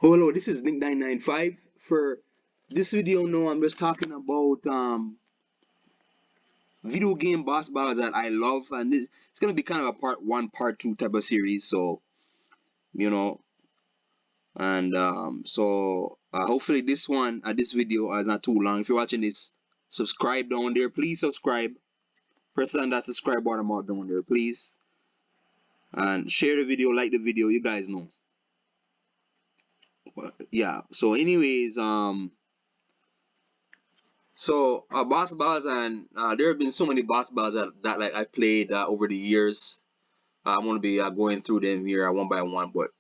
Hello, this is Nick995. For this video, no, I'm just talking about video game boss battles that I love, and it's gonna be kind of a part one, part two type of series. So you know, and hopefully this video is not too long. If you're watching this, subscribe down there. Please subscribe. Press on that subscribe button mark down there, please, and share the video, like the video. You guys know. Yeah. So, anyways, boss battles, and there have been so many boss battles that like I played over the years. I'm gonna be going through them here one by one, but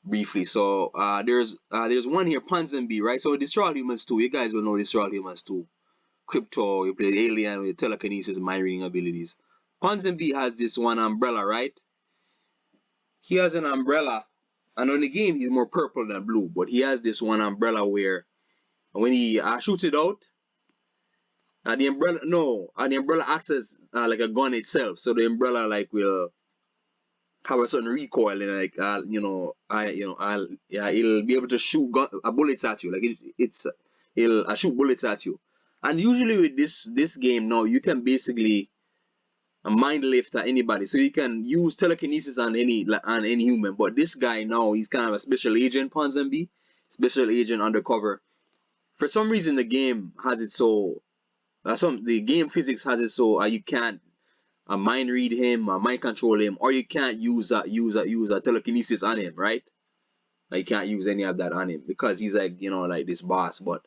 briefly. So there's one here, Ponsonby, right? So Destroy All Humans 2. You guys will know Destroy All Humans 2. Crypto, you play Alien with telekinesis and mind reading abilities. Ponsonby has this one umbrella, right? He has an umbrella, and on the game he's more purple than blue, but he has this one umbrella where when he shoots it out, the umbrella acts as like a gun itself. So the umbrella like will have a certain recoil and like it'll be able to shoot bullets at you. Like it'll shoot bullets at you. And usually with this game now, you can basically mind lift at anybody, so you can use telekinesis on any human. But this guy now, he's kind of a special agent, Ponsonby, special agent undercover. For some reason, the game has it so the game physics has it so you can't mind read him, mind control him, or you can't use a telekinesis on him, right? Like, you can't use any of that on him because he's like like this boss. But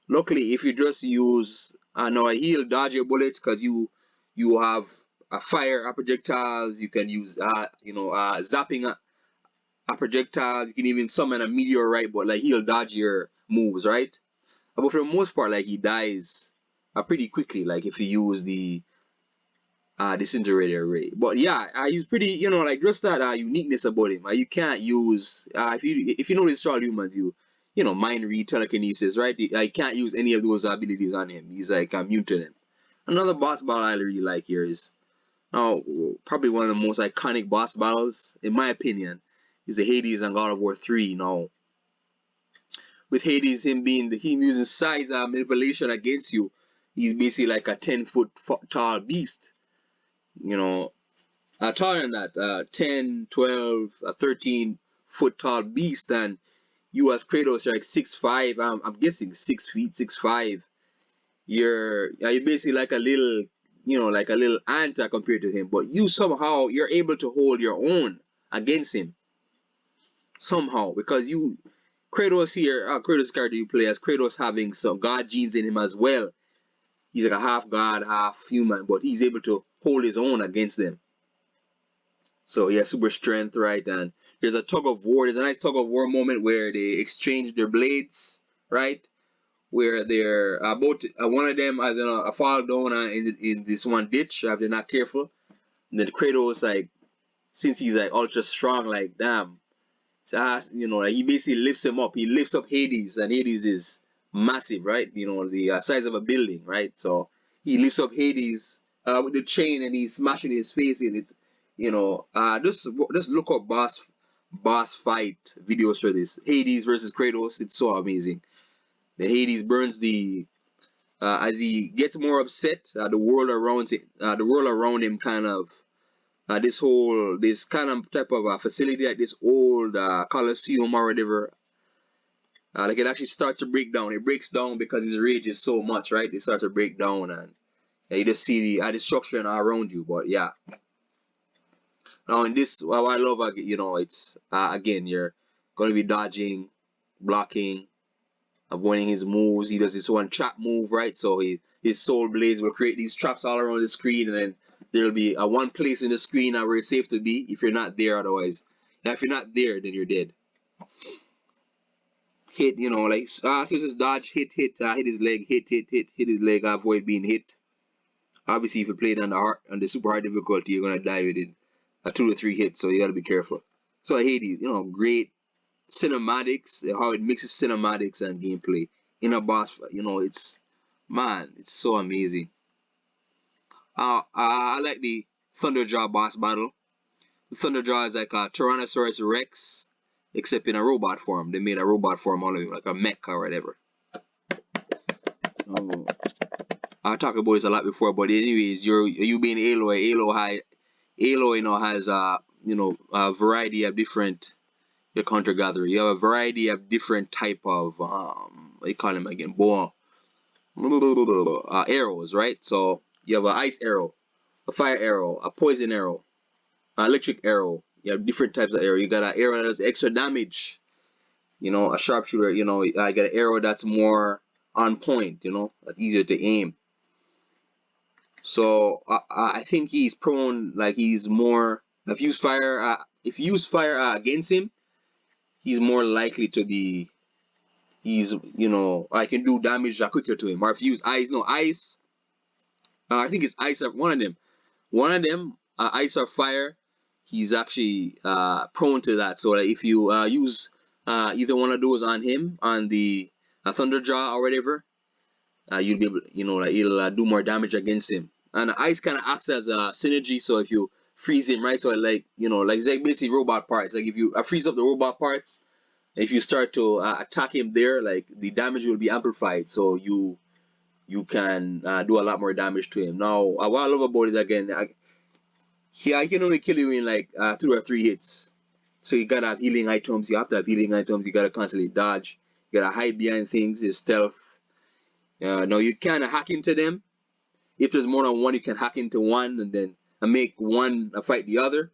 luckily, if you just use no, he'll dodge your bullets because you have a fire projectiles. You can use zapping projectiles. You can even summon a meteorite, but like he'll dodge your moves, right? But for the most part, like he dies pretty quickly. Like if you use the disintegrator array. But yeah, he's pretty, like just that uniqueness about him. You can't use if you know this Charles Humans, mind read telekinesis, right? I can't use any of those abilities on him. He's like immune to them. Another boss battle I really like here is now probably one of the most iconic boss battles in my opinion is the Hades and God of War 3. Now with Hades, him using size manipulation against you, he's basically like a 10-foot tall beast. Taller than that, 10, 12, 13-foot tall beast, and you as Kratos are like 6'5". I'm guessing 6 feet, 6'5". You're basically like a little, like a little ant compared to him, but you're able to hold your own against him somehow because Kratos here, Kratos character you play as Kratos having some god genes in him as well. He's like a half god, half human, but he's able to hold his own against them. So yeah, super strength, right? And there's a tug of war. There's a nice tug of war moment where they exchange their blades, right? Where they're both one of them has a fall down in this one ditch if they're not careful. And then Kratos, like, since he's like ultra strong, like damn, so like he basically lifts him up. He lifts up Hades, and Hades is massive, right? The size of a building, right? So he lifts up Hades with the chain, and he's smashing his face in. It's just look up boss fight videos for this. Hades versus Kratos. It's so amazing. The Hades burns as he gets more upset. The world around him kind of this kind of type of facility, like this old Colosseum or whatever. Like it actually starts to break down. It breaks down because his rage is so much, right? It starts to break down, and you just see the destruction around you. But yeah, now in this, what I love, it's again you're gonna be dodging, blocking, avoiding his moves. He does this one trap move, right? So his soul blades will create these traps all around the screen, and then there'll be one place in the screen where it's safe to be if you're not there. Otherwise, if you're not there, then you're dead. Hit, like so just dodge, hit, hit his leg, hit his leg, avoid being hit. Obviously, if you play it on the super hard difficulty, you're gonna die within 2 to 3 hits, so you gotta be careful. So Hades, great cinematics, how it mixes cinematics and gameplay in a boss fight. It's so amazing. I like the Thunderjaw boss battle. The Thunderjaw is like a Tyrannosaurus Rex. except in a robot form. They made a robot form all of him, like a mech or whatever. I talked about this a lot before, but anyways, you being Aloy, you know, has a variety of different your hunter gatherer. You have a variety of different type of what you call them again, bow arrows, right? So you have an ice arrow, a fire arrow, a poison arrow, an electric arrow. You have different types of arrow. You got an arrow that does extra damage, you know, a sharpshooter. You know, I got an arrow that's more on point, you know, that's easier to aim. So I think he's prone, like he's more. If you use fire against him, he's more likely to be. He's, you know, I can do damage quicker to him. Or if you use ice, no ice. I think it's ice. One of them. Ice or fire. He's actually prone to that. So if you use either one of those on him, on the Thunderjaw or whatever, you'll be able, you know, like it'll do more damage against him. And ice kind of acts as a synergy. So if you freeze him, right? So like, you know, like it's like basically robot parts. Like if you freeze up the robot parts, if you start to attack him there, like the damage will be amplified. So you can do a lot more damage to him. Now, what I love about it again, I can only kill you in like 2 or 3 hits. So you gotta have healing items. You have to have healing items. You gotta constantly dodge. You gotta hide behind things. Your stealth. Now you can hack into them. If there's more than one, you can hack into one and then make one fight the other,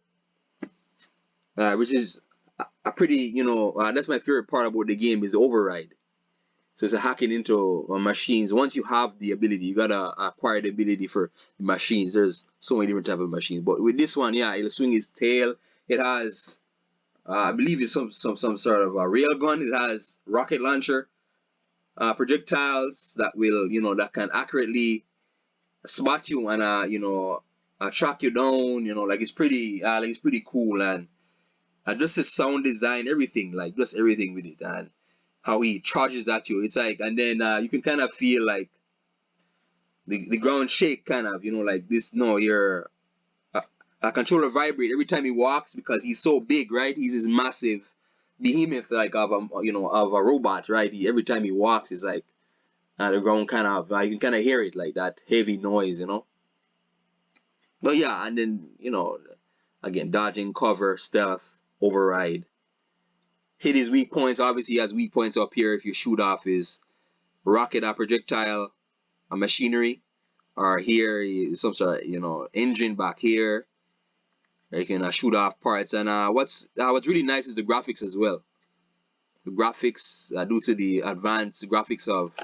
which is a pretty, you know, that's my favorite part about the game, is override. So it's a hacking into machines. Once you have the ability, you gotta acquire the ability for the machines. There's so many different type of machines, but with this one, yeah, it'll swing its tail. It has, I believe it's some sort of a rail gun. It has rocket launcher, projectiles that will, you know, that can accurately spot you and you know, track you down. You know, like it's pretty cool. And just the sound design, everything, like just everything with it, and how he charges at you. It's like, and then you can kind of feel like the ground shake, kind of, you know, like this. No, your a controller vibrate every time he walks because he's so big, right? He's this massive behemoth, like of a, you know, of a robot, right? Every time he walks, it's like the ground kind of, you can kind of hear it, like that heavy noise, you know. But yeah, and then, you know, again, dodging, cover, stealth, override. Hit his weak points. Obviously, he has weak points up here. If you shoot off his rocket, a projectile, a machinery, or here is some sort of, you know, engine back here. You can shoot off parts. And what's really nice is the graphics as well. The graphics, due to the advanced graphics of,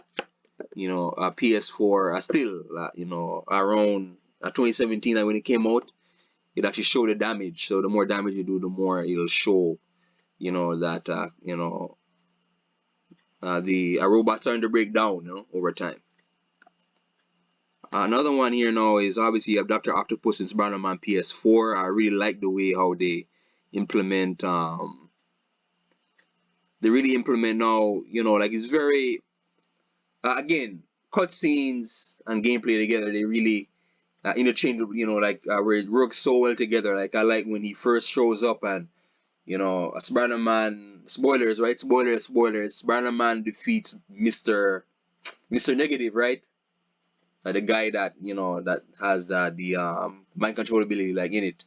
you know, PS4, are still, you know, around 2017, when it came out, it actually showed the damage. So the more damage you do, the more it'll show, you know, that you know, the robot's starting to break down, you know, over time. Another one here now is obviously you have Dr. Octopus in Spider-Man PS4. I really like the way how they implement now, you know, like it's very again, cutscenes and gameplay together, they really interchangeable, you know, like where it works so well together. Like I like when he first shows up and, you know, Spider-Man, spoilers, right? Spoilers. Spider-Man defeats Mr. Negative, right? The guy that, you know, that has the mind control ability, like, in it.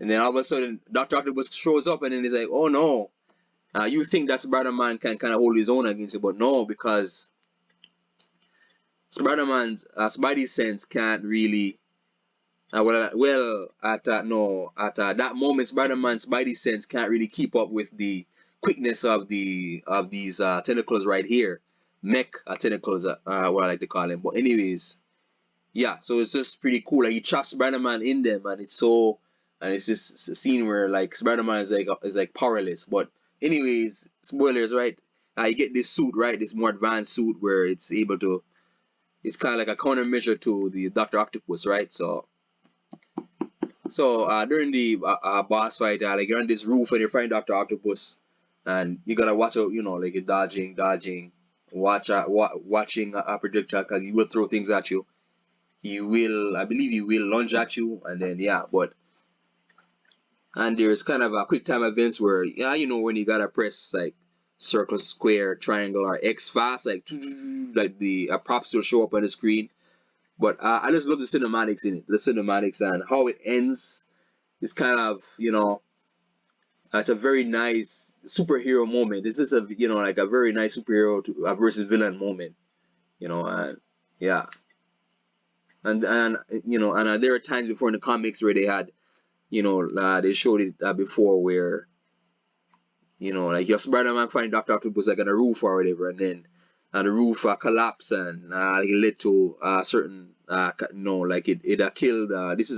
And then all of a sudden, Dr. Octopus shows up and then he's like, oh no, you think that Spider-Man can kind of hold his own against it, but no, because Spider-Man's Spidey sense can't really at that moment, Spider-Man's Spidey sense can't really keep up with the quickness of these tentacles right here, mech tentacles, what I like to call them. But anyways, yeah, so it's just pretty cool. Like he chops Spider-Man in them, and it's this scene where like Spider-Man is like powerless. But anyways, spoilers, right? You get this suit, right? This more advanced suit where it's able to. It's kind of like a countermeasure to the Dr. Octopus, right? So during the boss fight, like you're on this roof and you find Dr. Octopus, and you gotta watch out, you know, like you're dodging, watching a projectile, because he will throw things at you. I believe he will lunge at you, and then yeah, but And there's kind of a quick time events where, yeah, you know, when you gotta press like circle, square, triangle, or X fast, like the props will show up on the screen. But I just love the cinematics in it, the cinematics and how it ends. Is kind of, you know, it's a very nice superhero moment. This is a, you know, like a very nice superhero versus villain moment, you know, and yeah, and you know, and there are times before in the comics where they had, you know, they showed it before where, you know, like your Spider-Man find Doctor Octopus like on a roof or whatever, and then the roof collapsed and it led to certain no, like it killed. This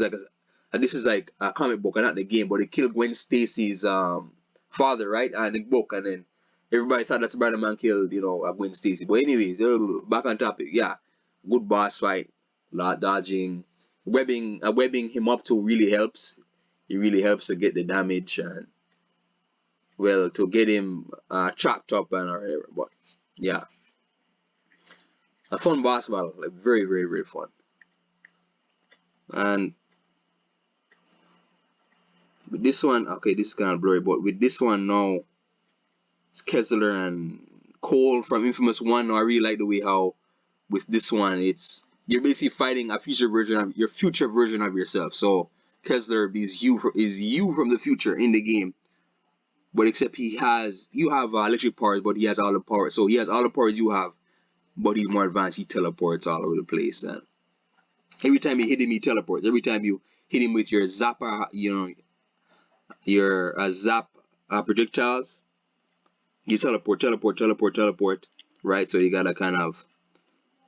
is like a comic book and not the game, but it killed Gwen Stacy's father, right? And the book, and then everybody thought that Spider-Man killed, you know, Gwen Stacy. But anyways, back on topic. Yeah, good boss fight, lot dodging, webbing him up to really helps. It really helps to get the damage and, well, to get him chopped up and or whatever. But yeah, a fun boss battle, like very very very fun. And with this one, okay, this is kind of blurry, but with this one now, it's Kessler and Cole from Infamous One. Now I really like the way how with this one it's you're basically fighting a future version of your future version of yourself. So Kessler is you from the future in the game, but except you have electric powers, but he has all the powers. So he has all the powers you have, but he's more advanced. He teleports all over the place, and every time you hit him, he teleports. Every time you hit him with your zapper, you know, your zap projectiles, you teleport, right? So you gotta kind of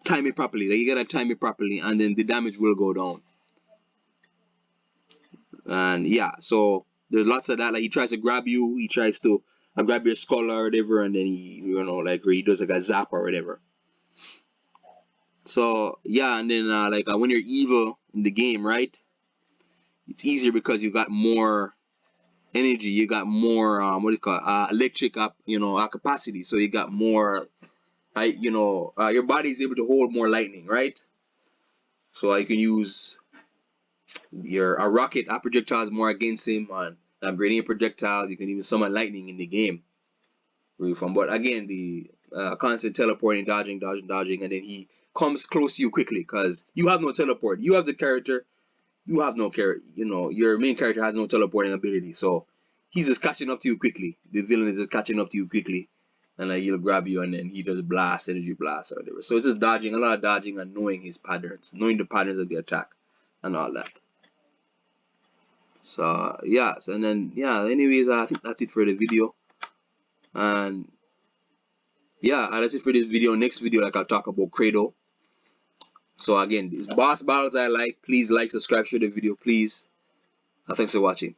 time it properly. Like you gotta time it properly, and then the damage will go down. And yeah, so there's lots of that. Like he tries to grab you, he tries to grab your skull or whatever, and then he, you know, like he does like a zap or whatever. So yeah, and then when you're evil in the game, right? It's easier because you got more energy, you got more what do you call it? Electric up, you know, capacity. So you got more, you know, your body is able to hold more lightning, right? So you can use your rocket projectiles more against him on grenade projectiles. You can even summon lightning in the game. Really fun. But again, the constant teleporting, dodging, and then he comes close to you quickly because you have no teleport. You have the character. You have no character. You know, your main character has no teleporting ability, so he's just catching up to you quickly. The villain is just catching up to you quickly, and like he'll grab you, and then he does energy blast or whatever. So it's just dodging, a lot of dodging, and knowing his patterns, knowing the patterns of the attack, and all that. So yeah, so, and then yeah. Anyways, I think that's it for the video, and yeah, that's it for this video. Next video, like I'll talk about Credo. So again, these boss battles I like. Please like, subscribe, share the video, please. Thanks for watching.